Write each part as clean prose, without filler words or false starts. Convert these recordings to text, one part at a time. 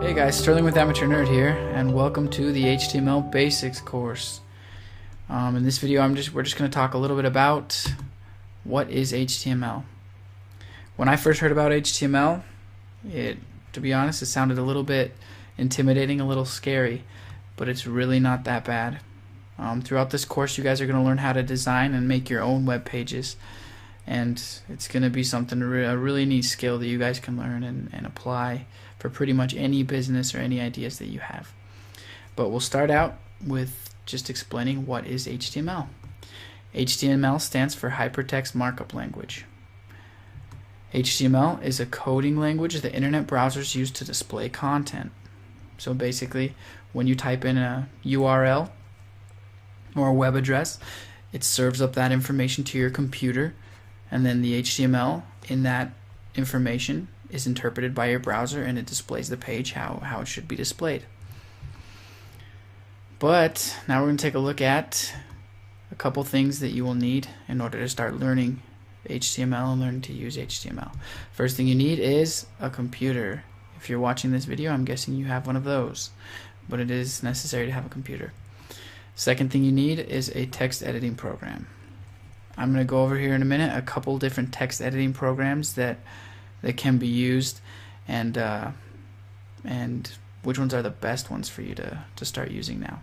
Hey guys, Sterling with Amateur Nerd here, and welcome to the HTML Basics course. In this video, we're just going to talk a little bit about what is HTML. When I first heard about HTML, to be honest, it sounded a little bit intimidating, a little scary, but it's really not that bad. Throughout this course, you guys are going to learn how to design and make your own web pages, and it's going to be something a really neat skill that you guys can learn and apply for pretty much any business or any ideas that you have. But we'll start out with just explaining what is HTML. HTML stands for Hypertext Markup Language. HTML is a coding language that internet browsers use to display content. So basically, when you type in a URL or a web address, it serves up that information to your computer, and then the HTML in that information is interpreted by your browser, and it displays the page how it should be displayed. But now we're going to take a look at a couple things that you will need in order to start learning HTML and learning to use HTML. First thing you need is a computer. If you're watching this video, I'm guessing you have one of those, but it is necessary to have a computer. Second thing you need is a text editing program. I'm going to go over here in a minute a couple different text editing programs that can be used, and which ones are the best ones for you to start using now.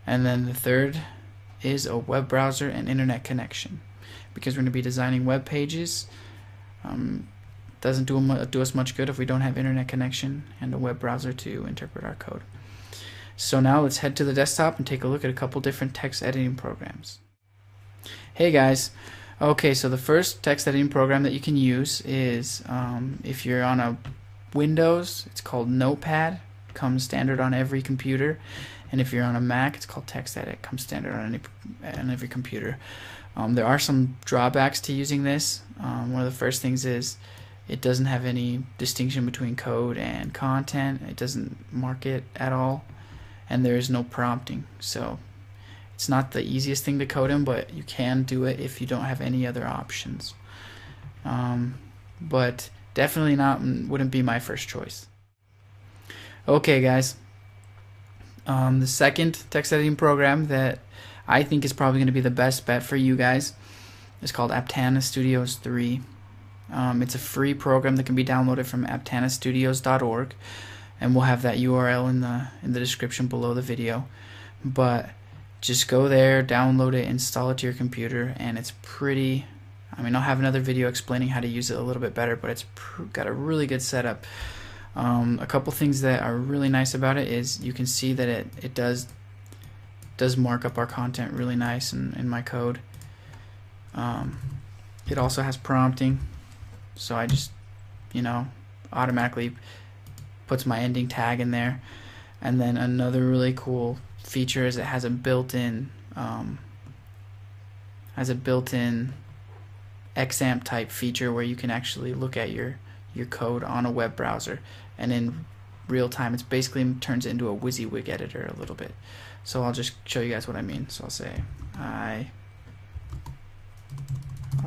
And then the third is a web browser and internet connection, because we're going to be designing web pages. Doesn't do us much good if we don't have internet connection and a web browser to interpret our code. So now let's head to the desktop and take a look at a couple different text editing programs. Hey guys. Okay, so the first text editing program that you can use is, if you're on a Windows, it's called Notepad. It comes standard on every computer. And if you're on a Mac, it's called TextEdit. It comes standard on every computer. There are some drawbacks to using this. One of the first things is it doesn't have any distinction between code and content. It doesn't mark it at all. And there is no prompting. So it's not the easiest thing to code in, but you can do it if you don't have any other options. But definitely wouldn't be my first choice. Okay guys, the second text editing program that I think is probably going to be the best bet for you guys is called Aptana Studios 3. It's a free program that can be downloaded from aptanastudios.org, and we'll have that URL in the description below the video. But just go there, download it, install it to your computer, and it's pretty. I'll have another video explaining how to use it a little bit better, but it's got a really good setup. A couple things that are really nice about it is you can see that it does mark up our content really nice in my code. It also has prompting, so I just automatically puts my ending tag in there. And then another really cool feature is it has a built-in XAMPP type feature where you can actually look at your code on a web browser, and in real time it basically turns it into a WYSIWYG editor a little bit. So I'll just show you guys what I mean. So I'll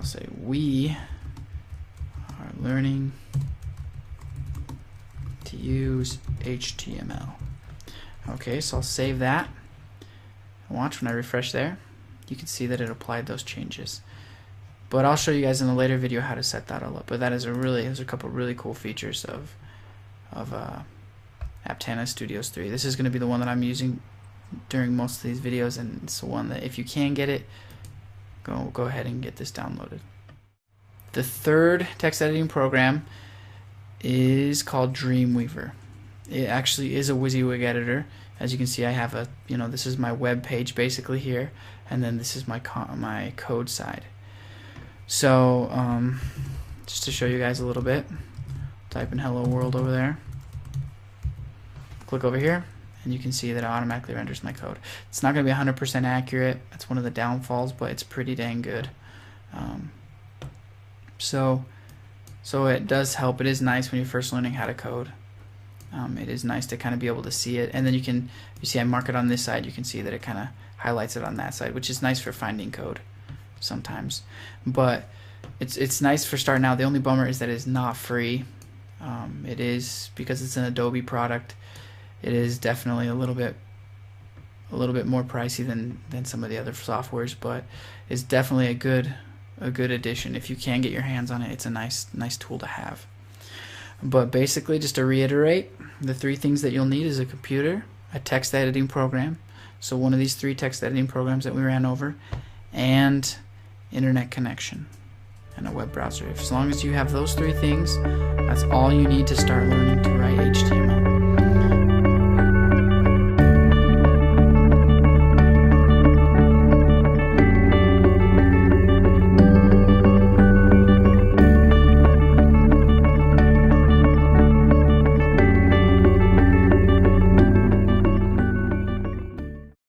say we are learning to use HTML. Okay, so I'll save that. Watch when I refresh there, you can see that it applied those changes. But I'll show you guys in a later video how to set that all up. But there's a couple really cool features of Aptana Studios 3. This is going to be the one that I'm using during most of these videos, and it's the one that if you can get it, go ahead and get this downloaded. The third text editing program is called Dreamweaver. It actually is a WYSIWYG editor. As you can see, I have this is my web page basically here, and then this is my code side. So just to show you guys a little bit, type in hello world over there, click over here, and you can see that it automatically renders my code. It's not going to be 100% accurate. That's one of the downfalls, but it's pretty dang good. So it does help. It is nice when you're first learning how to code. It is nice to kind of be able to see it, and then you see I mark it on this side, you can see that it kind of highlights it on that side, which is nice for finding code sometimes. But it's nice for starting out. The only bummer is that it's not free. It is, because it's an Adobe product, it is definitely a little bit more pricey than some of the other softwares, but it's definitely a good addition. If you can get your hands on it, it's a nice tool to have. But basically, just to reiterate, the 3 things that you'll need is a computer, a text editing program, so one of these 3 text editing programs that we ran over, and internet connection and a web browser. As long as you have those 3 things, that's all you need to start learning to write HTML.